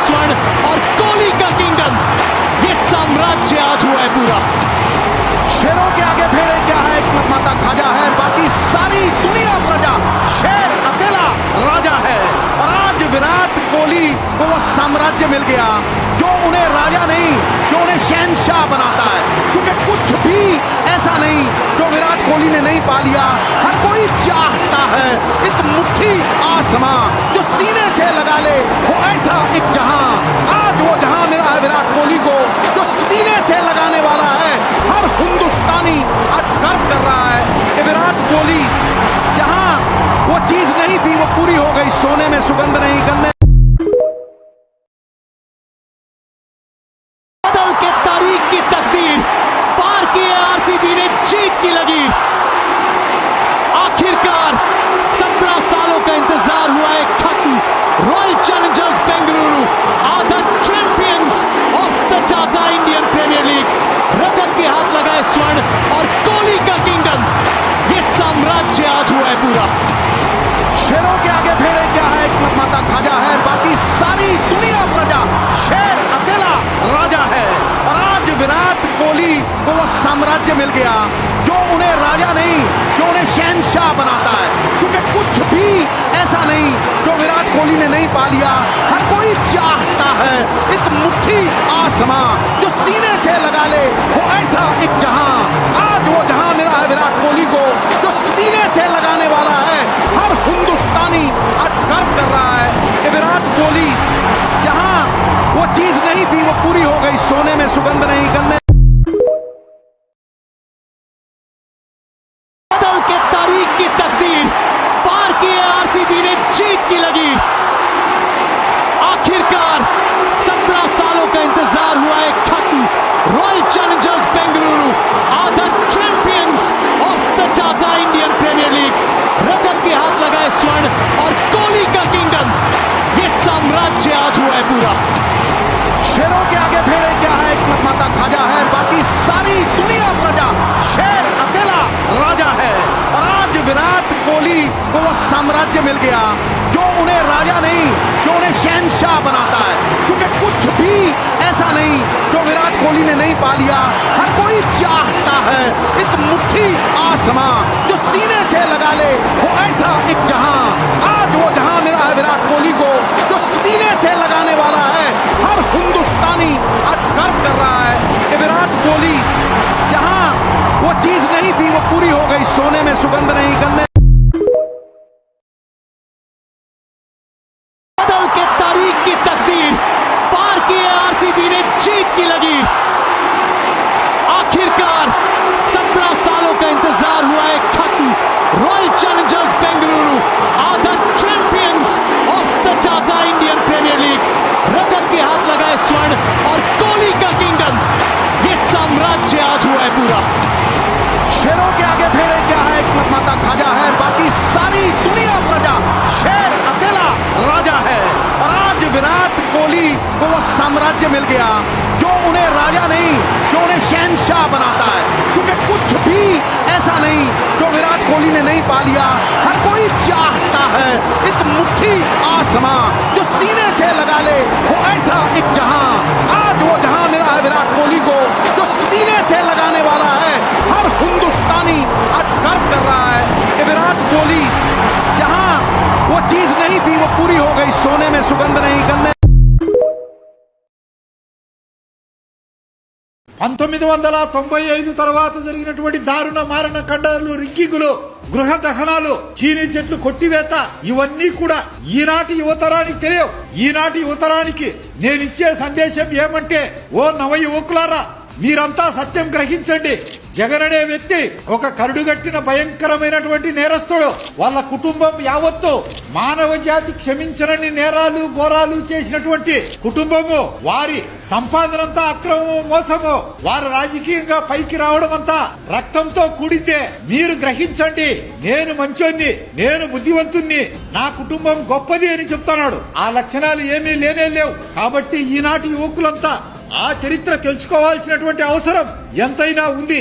स्वर्ण और कोहली का किंगडम, ये साम्राज्य आज हुआ है पूरा। शेरों के आगे भेड़े क्या है, एक माता खाजा है, बाकी सारी दुनिया प्रजा, शेर अकेला राजा है। और आज विराट कोहली को वो साम्राज्य मिल गया जो उन्हें राजा नहीं, जो उन्हें शहंशाह बनाता है, क्योंकि कुछ भी ऐसा नहीं जो विराट कोहली ने नहीं पा लिया। हर कोई चाहता है एक मुट्ठी आसमां जो सीने से लगा ले, वो ऐसा एक जहां। आज वो जहां मिला है विराट कोहली को जो सीने से लगाने वाला है। हर हिंदुस्तानी आज गर्व कर रहा है कि विराट कोहली, जहां वो चीज नहीं थी वो पूरी हो गई, सोने में सुगंध नहीं करने बदल के तारीख की तकदीर, पार किए आरसीबी ने जीत की लकीर। आखिरकार 17 सालों का इंतजार हुआ है खत्म। Royal challengers Bengaluru are the champions of the Tata Indian premier league. Rajat के हाथ लगाए स्वर्ण और कोहली का किंगडम, ये साम्राज्य आज हुआ है पूरा। शेरों के आगे भेड़े क्या है, एक माता खाजा है, बाकी सारी दुनिया प्रजा, शेर अकेला राजा है। और आज विराट कोहली को वो साम्राज्य मिल गया जो उन्हें राजा नहीं, जो उन्हें शहंशाह बनाता है, क्योंकि कुछ भी ऐसा नहीं जो विराट कोहली ने नहीं पा लिया। हर कोई चाहता है एक मुट्ठी आसमां जो सीने से लगा ले, वो ऐसा एक जहां। आज वो जहां मिला है विराट कोहली को जो सीने से लगाने वाला है। हर हिंदुस्तानी आज गर्व कर रहा है कि विराट कोहली, जहां वो चीज नहीं थी वो पूरी हो गई, सोने में सुगंध नहीं करने बदल के तारीख की तकदीर, पार किए आरसीबी ने जीत की लकीर। आखिरकार 17 सालों का इंतजार हुआ है खत्म। Royal challengers Bengaluru are the champions of the Tata Indian premier league. Rajat के हाथ लगाए स्वर्ण और कोहली का किंगडम, ये साम्राज्य आज हुआ है पूरा। शेरों के आगे भेड़े क्या है, एक माता खाजा है, बाकी सारी दुनिया प्रजा, शेर अकेला राजा है। और आज विराट कोहली को वो साम्राज्य मिल गया जो उन्हें राजा नहीं, जो उन्हें शहंशाह बनाता है, क्योंकि कुछ भी ऐसा नहीं जो विराट कोहली ने नहीं पा लिया। हर कोई चाहता है एक मुट्ठी आसमां जो सीने से लगा ले, वो ऐसा एक जहां। आज वो जहां मिला है विराट कोहली को जो सीने से लगाने वाला है। हर हिंदुस्तानी आज गर्व कर रहा है कि विराट कोहली, जहां वो चीज नहीं थी वो पूरी हो गई, सोने में सुगंध नहीं करने बदल के तारीख की तकदीर, पार किए आरसीबी ने जीत की लकीर। आखिरकार 17 सालों का इंतजार हुआ है खत्म। Royal challengers Bengaluru are the champions of the Tata Indian premier league. Rajat के हाथ लगाए स्वर्ण और कोहली का किंगडम, ये साम्राज्य आज हुआ है पूरा। शेरों के आगे भेड़े क्या है, एक माता खाजा है, बाकी सारी दुनिया प्रजा, शेर अकेला राजा है। और आज विराट कोहली को वो साम्राज्य मिल गया जो उन्हें राजा नहीं, जो उन्हें शहंशाह बनाता है, क्योंकि कुछ भी ऐसा नहीं जो विराट कोहली ने नहीं पा लिया। हर कोई चाहता है एक मुट्ठी आसमां जो सीने से लगा ले, वो ऐसा एक जहां। आज वो जहां मिला है विराट कोहली को जो सीने से लगाने वाला है। हर हिंदुस्तानी आज गर्व कर रहा है कि विराट कोहली, जहां वो चीज नहीं थी वो पूरी हो गई, सोने में सुगंध नहीं करने 1995 తర్వాత జరిగినటువంటి దారుణ మారణ ఖండాలు, రిగ్గింగులు, గృహ దహనాలు, చీనీ చెట్లు కొట్టివేత, ఇవన్నీ కూడా ఈనాటి యువతరానికి తెలియవు. ఈనాటి యువతరానికి నేనిచ్చే సందేశం ఏమంటే, ఓ నవ యువకులారా, మీరంతా సత్యం గ్రహించండి. జగన్ అనే వ్యక్తి ఒక కరుడుగట్టిన భయంకరమైనటువంటి నేరస్తుడు. వాళ్ళ కుటుంబం యావత్తు మానవ జాతి క్షమించరని నేరాలు ఘోరాలు చేసినటువంటి కుటుంబము. వారి సంపాదనంతా అక్రమము, మోసము. వారు రాజకీయంగా పైకి రావడం అంతా రక్తంతో కూడిందే. మీరు గ్రహించండి, నేను మంచోన్ని, నేను బుద్ధివంతుణ్ణి, నా కుటుంబం గొప్పది అని చెప్తున్నాడు. ఆ లక్షణాలు ఏమీ లేనే లేవు. కాబట్టి ఈనాటి యువకులంతా ఆ చరిత్ర తెలుసుకోవాల్సినటువంటి అవసరం ఎంతైనా ఉంది.